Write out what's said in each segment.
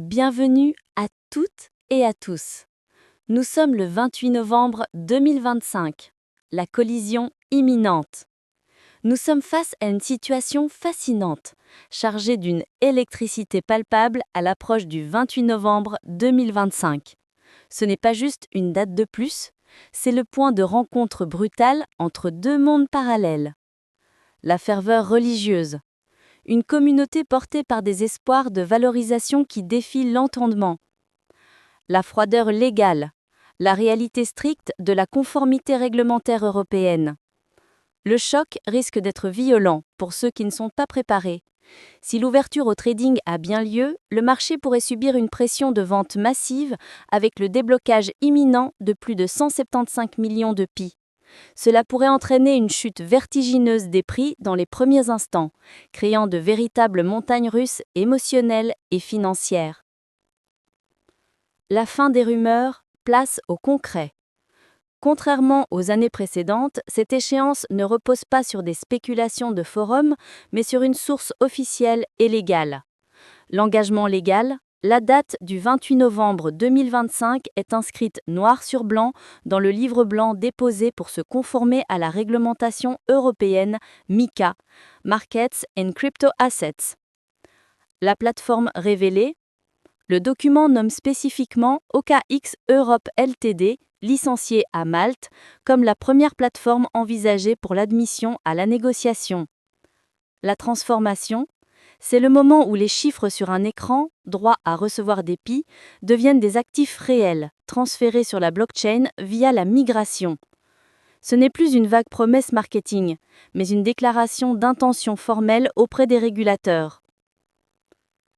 Bienvenue à toutes et à tous. Nous sommes le 28 novembre 2025. La collision imminente. Nous sommes face à une situation fascinante, chargée d'une électricité palpable à l'approche du 28 novembre 2025. Ce n'est pas juste une date de plus, c'est le point de rencontre brutale entre deux mondes parallèles. La ferveur religieuse. Une communauté portée par des espoirs de valorisation qui défient l'entendement. La froideur légale, la réalité stricte de la conformité réglementaire européenne. Le choc risque d'être violent pour ceux qui ne sont pas préparés. Si l'ouverture au trading a bien lieu, le marché pourrait subir une pression de vente massive avec le déblocage imminent de plus de 175 millions de PI. Cela pourrait entraîner une chute vertigineuse des prix dans les premiers instants, créant de véritables montagnes russes émotionnelles et financières. La fin des rumeurs, place au concret. Contrairement aux années précédentes, cette échéance ne repose pas sur des spéculations de forums, mais sur une source officielle et légale. L'engagement légal, la date du 28 novembre 2025 est inscrite noir sur blanc dans le livre blanc déposé pour se conformer à la réglementation européenne MiCA, Markets and Crypto Assets. La plateforme révélée, le document nomme spécifiquement OKX Europe Ltd, licenciée à Malte, comme la première plateforme envisagée pour l'admission à la négociation. La transformation, c'est le moment où les chiffres sur un écran, droit à recevoir des PI, deviennent des actifs réels, transférés sur la blockchain via la migration. Ce n'est plus une vague promesse marketing, mais une déclaration d'intention formelle auprès des régulateurs.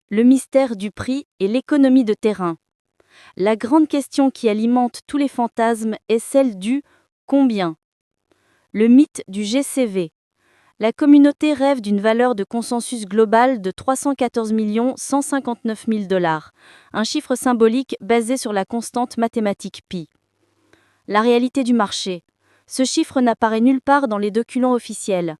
Le mystère du prix et l'économie de terrain. La grande question qui alimente tous les fantasmes est celle du « combien ». Le mythe du GCV. La communauté rêve d'une valeur de consensus globale de 314 159 000 $, un chiffre symbolique basé sur la constante mathématique pi. La réalité du marché. Ce chiffre n'apparaît nulle part dans les documents officiels.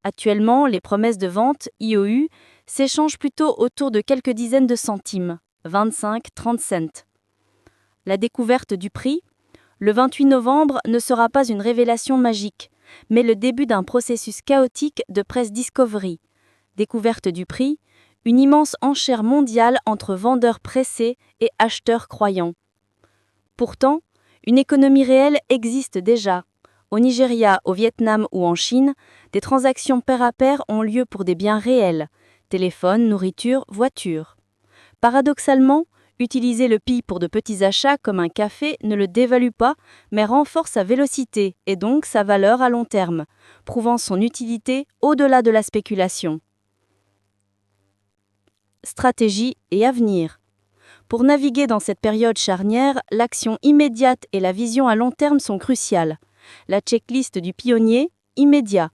Actuellement, les promesses de vente, IOU, s'échangent plutôt autour de quelques dizaines de centimes, 25-30 cents. La découverte du prix. Le 28 novembre ne sera pas une révélation magique, mais le début d'un processus chaotique de press discovery. Découverte du prix, une immense enchère mondiale entre vendeurs pressés et acheteurs croyants. Pourtant, une économie réelle existe déjà. Au Nigeria, au Vietnam ou en Chine, des transactions pair à pair ont lieu pour des biens réels, téléphone, nourriture, voiture. Paradoxalement, utiliser le PI pour de petits achats comme un café ne le dévalue pas, mais renforce sa vélocité et donc sa valeur à long terme, prouvant son utilité au-delà de la spéculation. Stratégie et avenir. Pour naviguer dans cette période charnière, l'action immédiate et la vision à long terme sont cruciales. La checklist du pionnier, immédiat.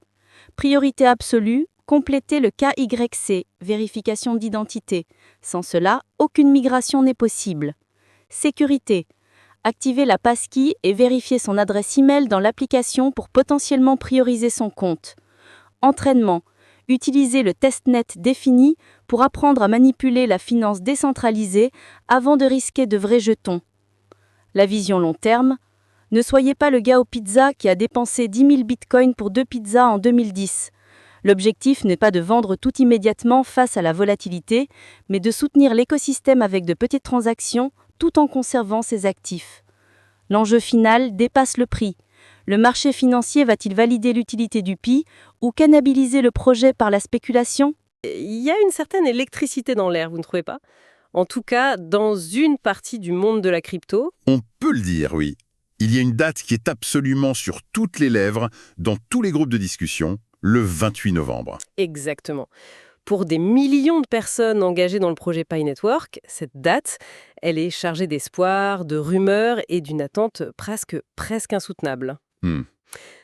Priorité absolue, compléter le KYC, vérification d'identité. Sans cela, aucune migration n'est possible. Sécurité. Activer la passkey et vérifier son adresse email dans l'application pour potentiellement prioriser son compte. Entraînement. Utiliser le testnet défini pour apprendre à manipuler la finance décentralisée avant de risquer de vrais jetons. La vision long terme. Ne soyez pas le gars aux pizzas qui a dépensé 10 000 bitcoins pour 2 pizzas en 2010. L'objectif n'est pas de vendre tout immédiatement face à la volatilité, mais de soutenir l'écosystème avec de petites transactions tout en conservant ses actifs. L'enjeu final dépasse le prix. Le marché financier va-t-il valider l'utilité du PI ou cannibaliser le projet par la spéculation ? Il y a une certaine électricité dans l'air, vous ne trouvez pas ? En tout cas, dans une partie du monde de la crypto. On peut le dire, oui. Il y a une date qui est absolument sur toutes les lèvres, dans tous les groupes de discussion, le 28 novembre. Exactement. Pour des millions de personnes engagées dans le projet Pi Network, cette date, elle est chargée d'espoir, de rumeurs et d'une attente presque insoutenable.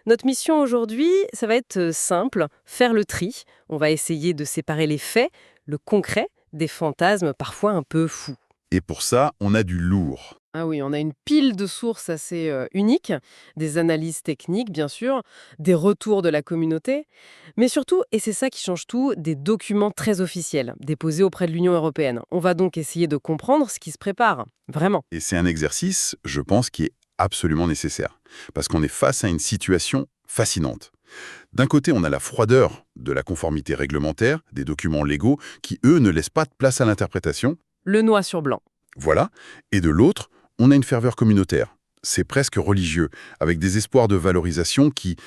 Notre mission aujourd'hui, ça va être simple, faire le tri. On va essayer de séparer les faits, le concret, des fantasmes parfois un peu fous. Et pour ça, on a du lourd. Ah oui, on a une pile de sources assez uniques, des analyses techniques bien sûr, des retours de la communauté, mais surtout, et c'est ça qui change tout, des documents très officiels, déposés auprès de l'Union européenne. On va donc essayer de comprendre ce qui se prépare, vraiment. Et c'est un exercice, je pense, qui est absolument nécessaire. Parce qu'on est face à une situation fascinante. D'un côté, on a la froideur de la conformité réglementaire, des documents légaux, qui, eux, ne laissent pas de place à l'interprétation. Le noir sur blanc. Voilà. Et de l'autre, on a une ferveur communautaire. C'est presque religieux, avec des espoirs de valorisation qui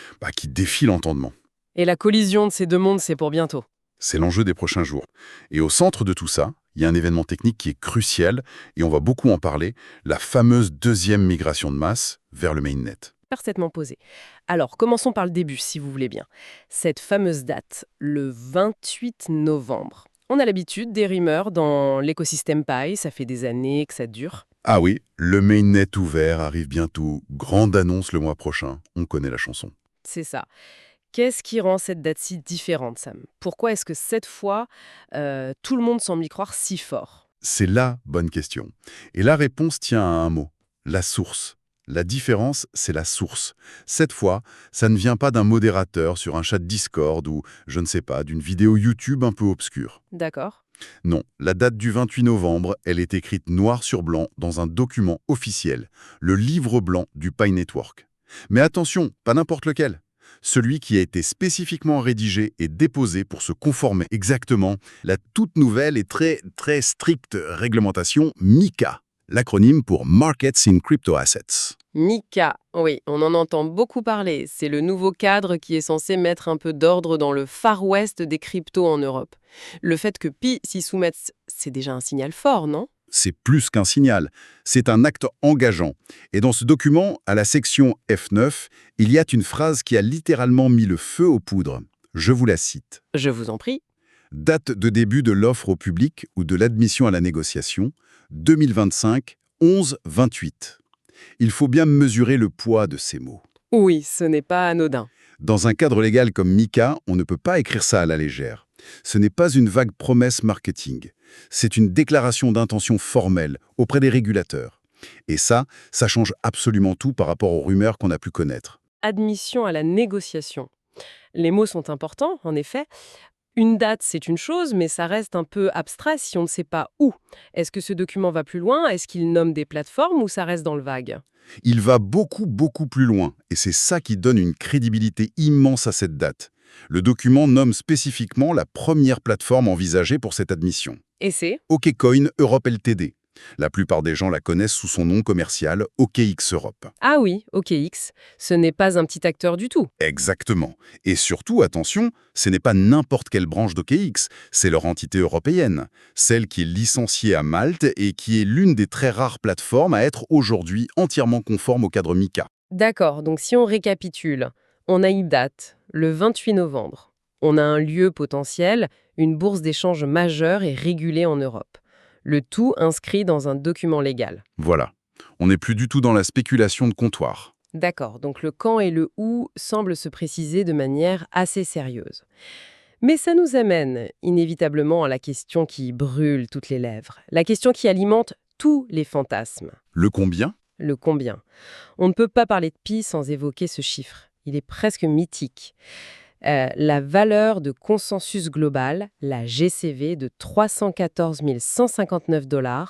défient l'entendement. Et la collision de ces deux mondes, c'est pour bientôt. C'est l'enjeu des prochains jours. Et au centre de tout ça, il y a un événement technique qui est crucial, et on va beaucoup en parler, la fameuse deuxième migration de masse vers le mainnet. Parfaitement posé. Alors, commençons par le début, si vous voulez bien. Cette fameuse date, le 28 novembre. On a l'habitude des rumeurs dans l'écosystème Pi, ça fait des années que ça dure. Ah oui, le mainnet ouvert arrive bientôt. Grande annonce le mois prochain. On connaît la chanson. C'est ça. Qu'est-ce qui rend cette date si différente, Sam? Pourquoi est-ce que cette fois, tout le monde semble y croire si fort? C'est la bonne question. Et la réponse tient à un mot, la source. La différence, c'est la source. Cette fois, ça ne vient pas d'un modérateur sur un chat Discord ou, je ne sais pas, d'une vidéo YouTube un peu obscure. D'accord. Non, la date du 28 novembre, elle est écrite noir sur blanc dans un document officiel, le livre blanc du Pi Network. Mais attention, pas n'importe lequel. Celui qui a été spécifiquement rédigé et déposé pour se conformer exactement la toute nouvelle et très stricte réglementation MiCA, l'acronyme pour Markets in Crypto Assets. MiCA, oui, on en entend beaucoup parler. C'est le nouveau cadre qui est censé mettre un peu d'ordre dans le Far West des cryptos en Europe. Le fait que Pi s'y soumette, c'est déjà un signal fort, non? C'est plus qu'un signal, c'est un acte engageant. Et dans ce document, à la section F9, il y a une phrase qui a littéralement mis le feu aux poudres. Je vous la cite. Je vous en prie. Date de début de l'offre au public ou de l'admission à la négociation, 2025, 11-28. Il faut bien mesurer le poids de ces mots. Oui, ce n'est pas anodin. Dans un cadre légal comme MiCA, on ne peut pas écrire ça à la légère. Ce n'est pas une vague promesse marketing. C'est une déclaration d'intention formelle auprès des régulateurs. Et ça change absolument tout par rapport aux rumeurs qu'on a pu connaître. Admission à la négociation. Les mots sont importants, en effet. Une date, c'est une chose, mais ça reste un peu abstrait si on ne sait pas où. Est-ce que ce document va plus loin? Est-ce qu'il nomme des plateformes ou ça reste dans le vague? Il va beaucoup plus loin, et c'est ça qui donne une crédibilité immense à cette date. Le document nomme spécifiquement la première plateforme envisagée pour cette admission. Et c'est? OKCoin Europe Ltd. La plupart des gens la connaissent sous son nom commercial OKX Europe. Ah oui, OKX. Ce n'est pas un petit acteur du tout. Exactement. Et surtout, attention, ce n'est pas n'importe quelle branche d'OKX, c'est leur entité européenne, celle qui est licenciée à Malte et qui est l'une des très rares plateformes à être aujourd'hui entièrement conforme au cadre MiCA. D'accord, donc si on récapitule, on a une date, le 28 novembre. On a un lieu potentiel, une bourse d'échange majeure et régulée en Europe. Le tout inscrit dans un document légal. Voilà. On n'est plus du tout dans la spéculation de comptoir. D'accord, donc le quand et le où semblent se préciser de manière assez sérieuse. Mais ça nous amène inévitablement à la question qui brûle toutes les lèvres, la question qui alimente tous les fantasmes. Le combien ? Le combien. On ne peut pas parler de Pi sans évoquer ce chiffre. Il est presque mythique. La valeur de consensus global, la GCV, de 314 159 $,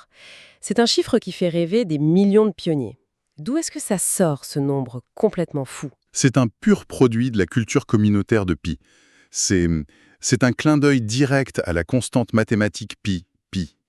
c'est un chiffre qui fait rêver des millions de pionniers. D'où est-ce que ça sort, ce nombre complètement fou? C'est un pur produit de la culture communautaire de Pi. C'est un clin d'œil direct à la constante mathématique pi,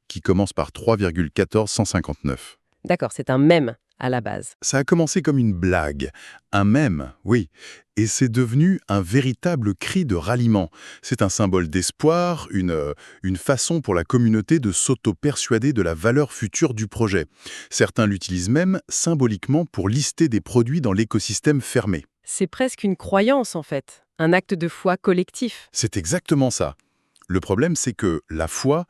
qui commence par 3,14159. D'accord, c'est un mème à la base. Ça a commencé comme une blague, un mème, oui, et c'est devenu un véritable cri de ralliement. C'est un symbole d'espoir, une façon pour la communauté de s'auto-persuader de la valeur future du projet. Certains l'utilisent même symboliquement pour lister des produits dans l'écosystème fermé. C'est presque une croyance, en fait, un acte de foi collectif. C'est exactement ça. Le problème, c'est que la foi,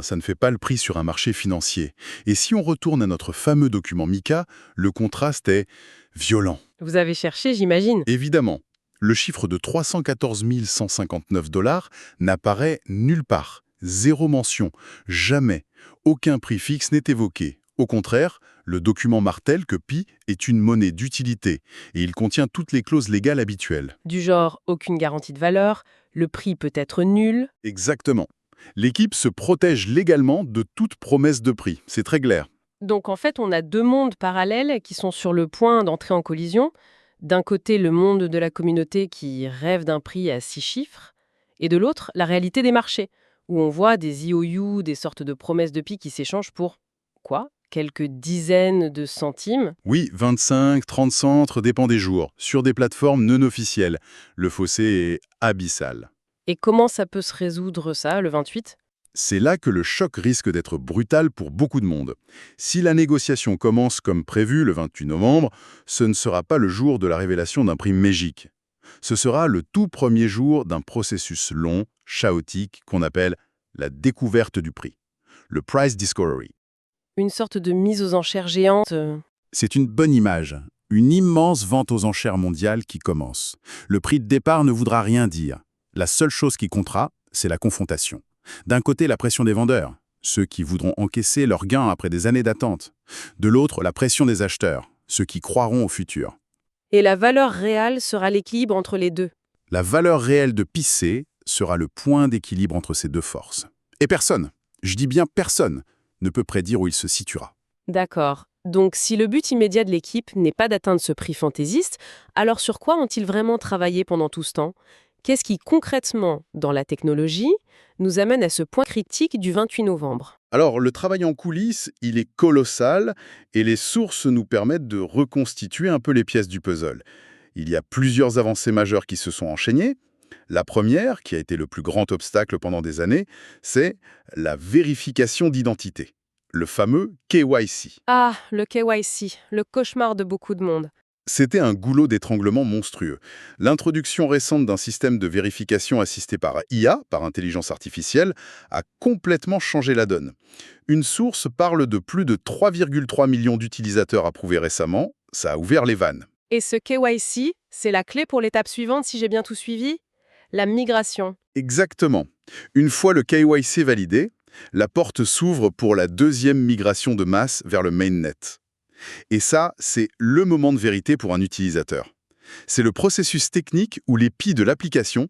ça ne fait pas le prix sur un marché financier. Et si on retourne à notre fameux document MiCA, le contraste est violent. Vous avez cherché, j'imagine. Évidemment, le chiffre de 314 159 $ n'apparaît nulle part. Zéro mention. Jamais. Aucun prix fixe n'est évoqué. Au contraire, Le document martèle que Pi est une monnaie d'utilité et il contient toutes les clauses légales habituelles. Du genre, aucune garantie de valeur, le prix peut être nul. Exactement. L'équipe se protège légalement de toute promesse de prix. C'est très clair. Donc en fait, on a deux mondes parallèles qui sont sur le point d'entrer en collision. D'un côté, le monde de la communauté qui rêve d'un prix à 6 chiffres, et de l'autre, la réalité des marchés, où on voit des IOU, des sortes de promesses de prix qui s'échangent pour, quoi, quelques dizaines de centimes. Oui, 25, 30 centres, dépend des jours, sur des plateformes non officielles. Le fossé est abyssal. Et comment ça peut se résoudre ça, le 28 ? C'est là que le choc risque d'être brutal pour beaucoup de monde. Si la négociation commence comme prévu le 28 novembre, ce ne sera pas le jour de la révélation d'un prix magique. Ce sera le tout premier jour d'un processus long, chaotique, qu'on appelle la découverte du prix, le price discovery. Une sorte de mise aux enchères géante. C'est une bonne image, une immense vente aux enchères mondiale qui commence. Le prix de départ ne voudra rien dire. La seule chose qui comptera, c'est la confrontation. D'un côté, la pression des vendeurs, ceux qui voudront encaisser leurs gains après des années d'attente. De l'autre, la pression des acheteurs, ceux qui croiront au futur. Et la valeur réelle sera l'équilibre entre les deux. La valeur réelle de Picé sera le point d'équilibre entre ces deux forces. Et personne, je dis bien personne, ne peut prédire où il se situera. D'accord. Donc si le but immédiat de l'équipe n'est pas d'atteindre ce prix fantaisiste, alors sur quoi ont-ils vraiment travaillé pendant tout ce temps ? Qu'est-ce qui, concrètement, dans la technologie, nous amène à ce point critique du 28 novembre ? Alors, le travail en coulisses, il est colossal et les sources nous permettent de reconstituer un peu les pièces du puzzle. Il y a plusieurs avancées majeures qui se sont enchaînées. La première, qui a été le plus grand obstacle pendant des années, c'est la vérification d'identité, le fameux KYC. Ah, le KYC, le cauchemar de beaucoup de monde. C'était un goulot d'étranglement monstrueux. L'introduction récente d'un système de vérification assisté par IA, par intelligence artificielle, a complètement changé la donne. Une source parle de plus de 3,3 millions d'utilisateurs approuvés récemment. Ça a ouvert les vannes. Et ce KYC, c'est la clé pour l'étape suivante, si j'ai bien tout suivi ? La migration. Exactement. Une fois le KYC validé, la porte s'ouvre pour la deuxième migration de masse vers le mainnet. Et ça, c'est le moment de vérité pour un utilisateur. C'est le processus technique où les PI de l'application,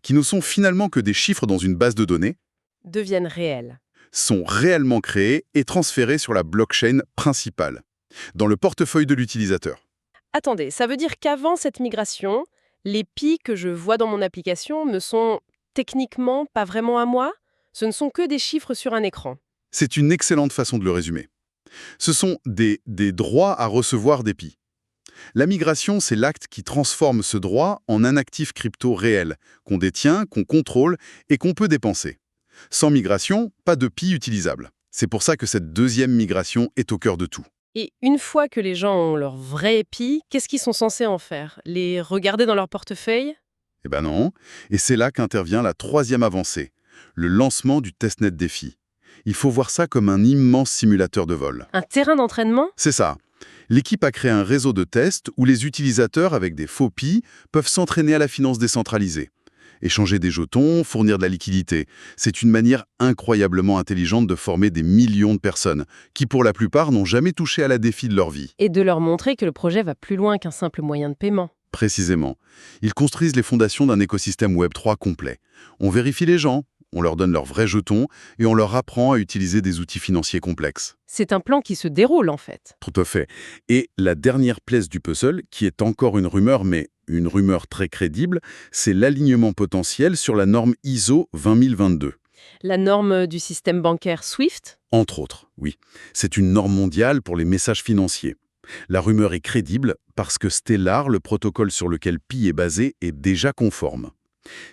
qui ne sont finalement que des chiffres dans une base de données, Deviennent réels. sont réellement créés et transférés sur la blockchain principale, dans le portefeuille de l'utilisateur. Attendez, ça veut dire qu'avant cette migration, les PI que je vois dans mon application ne sont techniquement pas vraiment à moi ? Ce ne sont que des chiffres sur un écran. C'est une excellente façon de le résumer. Ce sont des droits à recevoir des PI. La migration, c'est l'acte qui transforme ce droit en un actif crypto réel, qu'on détient, qu'on contrôle et qu'on peut dépenser. Sans migration, pas de PI utilisable. C'est pour ça que cette deuxième migration est au cœur de tout. Et une fois que les gens ont leur vrai PI, qu'est-ce qu'ils sont censés en faire ? Les regarder dans leur portefeuille ? Eh ben non, et c'est là qu'intervient la troisième avancée, le lancement du testnet défi. Il faut voir ça comme un immense simulateur de vol. Un terrain d'entraînement ? C'est ça. L'équipe a créé un réseau de tests où les utilisateurs avec des faux PI peuvent s'entraîner à la finance décentralisée. Échanger des jetons, fournir de la liquidité. C'est une manière incroyablement intelligente de former des millions de personnes qui, pour la plupart, n'ont jamais touché à la défi de leur vie. Et de leur montrer que le projet va plus loin qu'un simple moyen de paiement. Précisément. Ils construisent les fondations d'un écosystème Web3 complet. On vérifie les gens, on leur donne leurs vrais jetons et on leur apprend à utiliser des outils financiers complexes. C'est un plan qui se déroule en fait. Tout à fait. Et la dernière pièce du puzzle, qui est encore une rumeur, mais une rumeur très crédible, c'est l'alignement potentiel sur la norme ISO 20022. La norme du système bancaire SWIFT ? Entre autres, oui. C'est une norme mondiale pour les messages financiers. La rumeur est crédible parce que Stellar, le protocole sur lequel Pi est basé, est déjà conforme.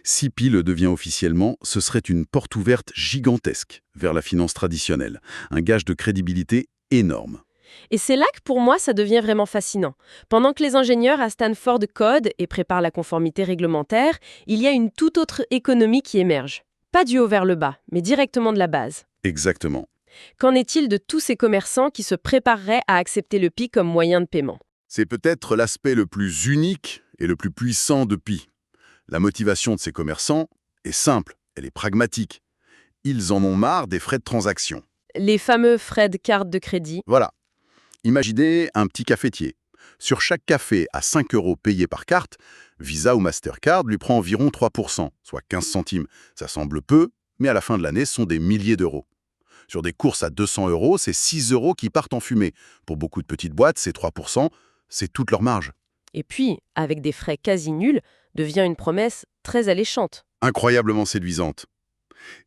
Si Pi le devient officiellement, ce serait une porte ouverte gigantesque vers la finance traditionnelle, un gage de crédibilité énorme. Et c'est là que pour moi ça devient vraiment fascinant. Pendant que les ingénieurs à Stanford codent et préparent la conformité réglementaire, il y a une toute autre économie qui émerge. Pas du haut vers le bas, mais directement de la base. Exactement. Qu'en est-il de tous ces commerçants qui se prépareraient à accepter le Pi comme moyen de paiement ? C'est peut-être l'aspect le plus unique et le plus puissant de Pi. La motivation de ces commerçants est simple, elle est pragmatique. Ils en ont marre des frais de transaction. Les fameux frais de carte de crédit. Voilà. Imaginez un petit cafetier. Sur chaque café à 5 € payé par carte, Visa ou Mastercard lui prend environ 3%, soit 15 centimes. Ça semble peu, mais à la fin de l'année, ce sont des milliers d'euros. Sur des courses à 200 €, c'est 6 € qui partent en fumée. Pour beaucoup de petites boîtes, c'est 3%, c'est toute leur marge. Et puis, avec des frais quasi nuls, devient une promesse très alléchante. Incroyablement séduisante.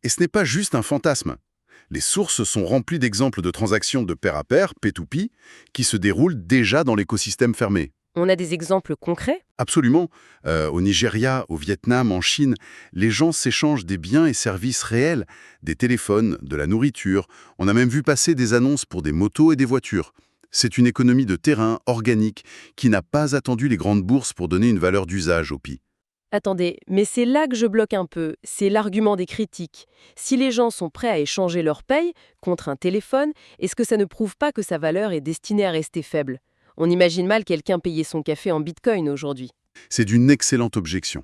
Et ce n'est pas juste un fantasme. Les sources sont remplies d'exemples de transactions de pair à pair, P2P, qui se déroulent déjà dans l'écosystème fermé. On a des exemples concrets? Absolument. Au Nigeria, au Vietnam, en Chine, les gens s'échangent des biens et services réels, des téléphones, de la nourriture. On a même vu passer des annonces pour des motos et des voitures. C'est une économie de terrain organique qui n'a pas attendu les grandes bourses pour donner une valeur d'usage au PI. Attendez, mais c'est là que je bloque un peu, c'est l'argument des critiques. Si les gens sont prêts à échanger leur paye contre un téléphone, est-ce que ça ne prouve pas que sa valeur est destinée à rester faible? On imagine mal quelqu'un payer son café en bitcoin aujourd'hui. C'est d'une excellente objection,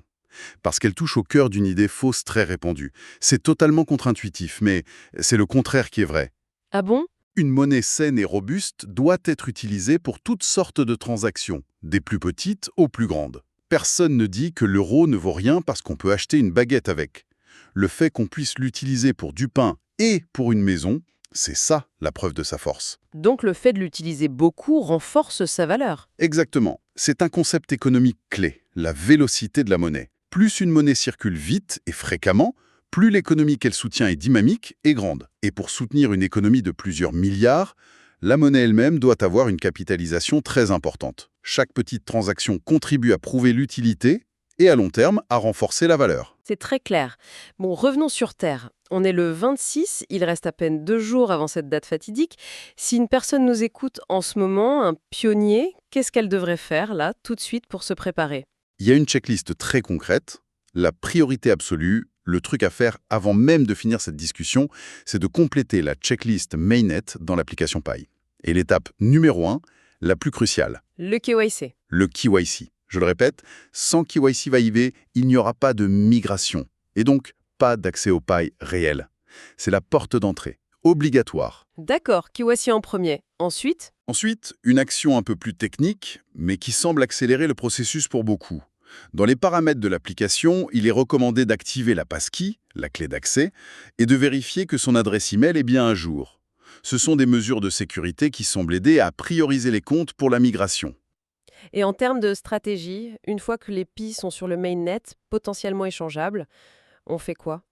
parce qu'elle touche au cœur d'une idée fausse très répandue. C'est totalement contre-intuitif, mais c'est le contraire qui est vrai. Ah bon? Une monnaie saine et robuste doit être utilisée pour toutes sortes de transactions, des plus petites aux plus grandes. Personne ne dit que l'euro ne vaut rien parce qu'on peut acheter une baguette avec. Le fait qu'on puisse l'utiliser pour du pain et pour une maison, c'est ça la preuve de sa force. Donc le fait de l'utiliser beaucoup renforce sa valeur. Exactement. C'est un concept économique clé, la vélocité de la monnaie. Plus une monnaie circule vite et fréquemment, plus l'économie qu'elle soutient est dynamique et grande. Et pour soutenir une économie de plusieurs milliards, la monnaie elle-même doit avoir une capitalisation très importante. Chaque petite transaction contribue à prouver l'utilité et à long terme à renforcer la valeur. C'est très clair. Bon, revenons sur Terre. On est le 26, il reste à peine 2 jours avant cette date fatidique. Si une personne nous écoute en ce moment, un pionnier, qu'est-ce qu'elle devrait faire là, tout de suite, pour se préparer? Il y a une checklist très concrète. La priorité absolue, le truc à faire avant même de finir cette discussion, c'est de compléter la checklist Mainnet dans l'application Pi. Et l'étape numéro 1, la plus cruciale, Le KYC. le KYC. Je le répète, sans KYC validé, il n'y aura pas de migration. Et donc, pas d'accès au Pi réel. C'est la porte d'entrée, obligatoire. D'accord, KYC en premier. Ensuite? Ensuite, une action un peu plus technique, mais qui semble accélérer le processus pour beaucoup. Dans les paramètres de l'application, il est recommandé d'activer la passkey, la clé d'accès, et de vérifier que son adresse email est bien à jour. Ce sont des mesures de sécurité qui semblent aider à prioriser les comptes pour la migration. Et en termes de stratégie, une fois que les PI sont sur le mainnet, potentiellement échangeables, on fait quoi?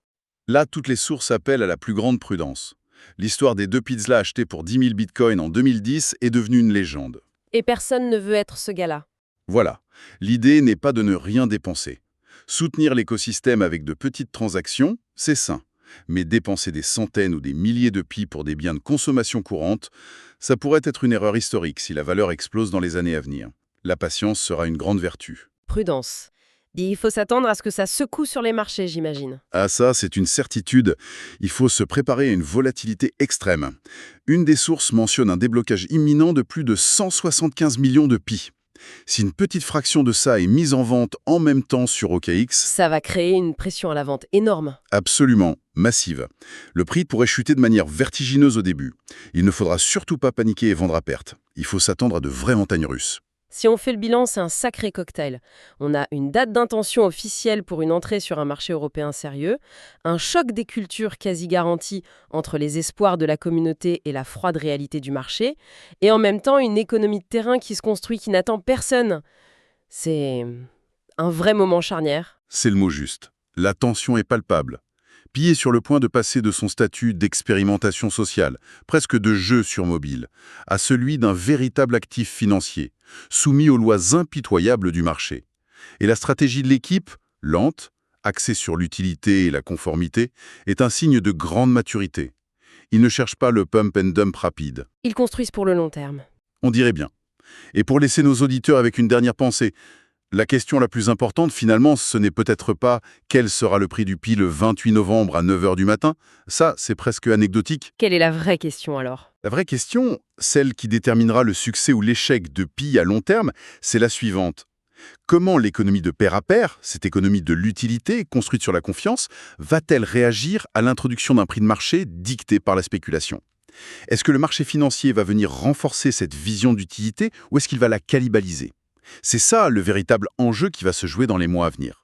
Là, toutes les sources appellent à la plus grande prudence. L'histoire des 2 pizzas achetées pour 10 000 bitcoins en 2010 est devenue une légende. Et personne ne veut être ce gars-là. Voilà, l'idée n'est pas de ne rien dépenser. Soutenir l'écosystème avec de petites transactions, c'est sain. Mais dépenser des centaines ou des milliers de PI pour des biens de consommation courante, ça pourrait être une erreur historique si la valeur explose dans les années à venir. La patience sera une grande vertu. Prudence. Il faut s'attendre à ce que ça secoue sur les marchés, j'imagine. Ah ça, c'est une certitude. Il faut se préparer à une volatilité extrême. Une des sources mentionne un déblocage imminent de plus de 175 millions de PI. Si une petite fraction de ça est mise en vente en même temps sur OKX, Ça va créer une pression à la vente énorme. absolument massive. Le prix pourrait chuter de manière vertigineuse au début. Il ne faudra surtout pas paniquer et vendre à perte. Il faut s'attendre à de vraies montagnes russes. Si on fait le bilan, c'est un sacré cocktail. On a une date d'intention officielle pour une entrée sur un marché européen sérieux, un choc des cultures quasi garanti entre les espoirs de la communauté et la froide réalité du marché, et en même temps une économie de terrain qui se construit, qui n'attend personne. C'est un vrai moment charnière. C'est le mot juste. La tension est palpable. Pi est sur le point de passer de son statut d'expérimentation sociale, presque de jeu sur mobile, à celui d'un véritable actif financier, soumis aux lois impitoyables du marché. Et la stratégie de l'équipe, lente, axée sur l'utilité et la conformité, est un signe de grande maturité. Ils ne cherchent pas le pump and dump rapide. Ils construisent pour le long terme. On dirait bien. Et pour laisser nos auditeurs avec une dernière pensée, la question la plus importante, finalement, ce n'est peut-être pas quel sera le prix du Pi le 28 novembre à 9 h du matin. Ça, c'est presque anecdotique. Quelle est la vraie question alors? La vraie question, celle qui déterminera le succès ou l'échec de Pi à long terme, c'est la suivante. Comment l'économie de pair à pair, cette économie de l'utilité construite sur la confiance, va-t-elle réagir à l'introduction d'un prix de marché dicté par la spéculation ? Est-ce que le marché financier va venir renforcer cette vision d'utilité ou est-ce qu'il va la cannibaliser? C'est ça le véritable enjeu qui va se jouer dans les mois à venir.